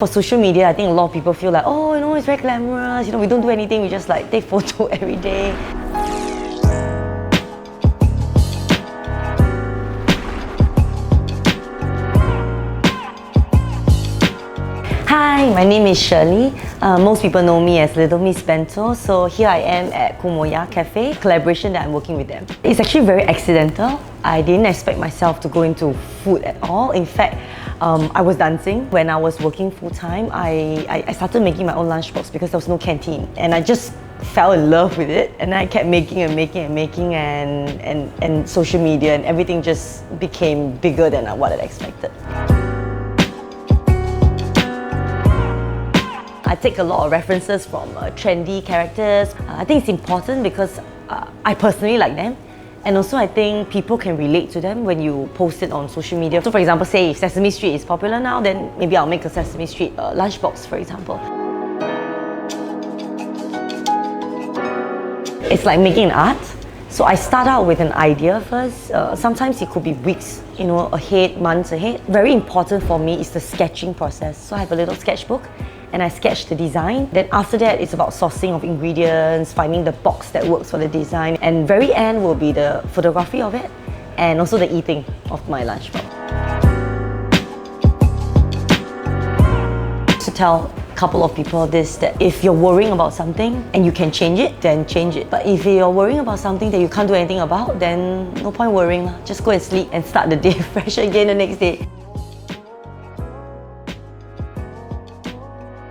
For social media, I think a lot of people feel like, oh, it's very glamorous, we don't do anything, we just like take photo every day. Hi, my name is Shirley. Most people know me as Little Miss Bento. So here I am at Kumoya Cafe, collaboration that I'm working with them. It's actually very accidental. I didn't expect myself to go into food at all. In fact, I was dancing. When I was working full-time, I started making my own lunchbox because there was no canteen. And I just fell in love with it. And I kept making and social media and everything just became bigger than what I'd expected. I take a lot of references from trendy characters. I think it's important because I personally like them. And also I think people can relate to them when you post it on social media. So for example, say if Sesame Street is popular now, then maybe I'll make a Sesame Street lunchbox, for example. It's like making an art. So I start out with an idea first. Sometimes it could be weeks, ahead, months ahead. Very important for me is the sketching process. So I have a little sketchbook and I sketch the design. Then after that, it's about sourcing of ingredients, finding the box that works for the design. And very end will be the photography of it and also the eating of my lunchbox. To tell a couple of people this, that if you're worrying about something and you can change it, then change it. But if you're worrying about something that you can't do anything about, then no point worrying. Just go and sleep and start the day fresh again the next day.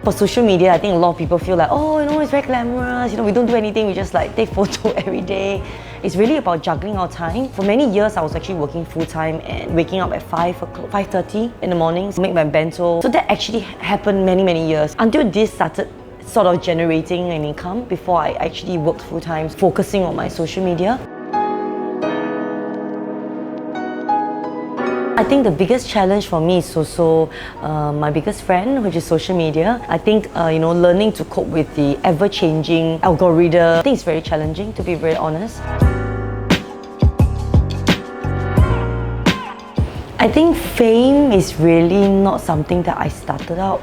For social media, I think a lot of people feel like, oh, it's very glamorous, we don't do anything, we just like take photo every day. It's really about juggling our time. For many years, I was actually working full-time and waking up at 5:30 in the morning to make my bento. So that actually happened many years until this started sort of generating an income before I actually worked full-time, focusing on my social media. I think the biggest challenge for me is also my biggest friend, which is social media. I think learning to cope with the ever-changing algorithm, I think it's very challenging, to be very honest. I think fame is really not something that I started out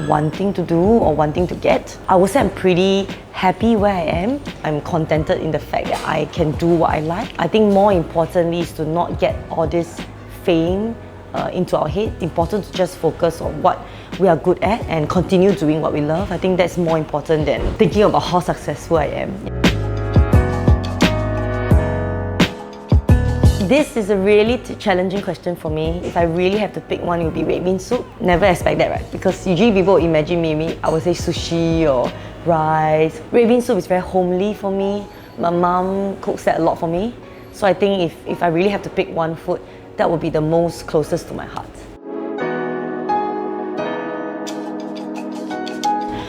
wanting to do or wanting to get. I would say I'm pretty happy where I am. I'm contented in the fact that I can do what I like. I think more importantly is to not get all this fame into our head. It's important to just focus on what we are good at and continue doing what we love. I think that's more important than thinking about how successful I am. This is a really challenging question for me. If I really have to pick one, it would be red bean soup. Never expect that, right? Because usually people imagine maybe I would say sushi or rice. Red bean soup is very homely for me. My mom cooks that a lot for me. So I think if I really have to pick one food, that would be the most closest to my heart.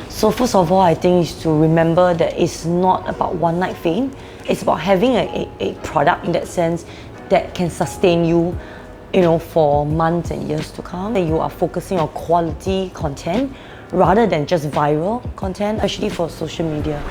So first of all, I think is to remember that it's not about one night fame. It's about having a product in that sense that can sustain you, for months and years to come. That you are focusing on quality content rather than just viral content, especially for social media.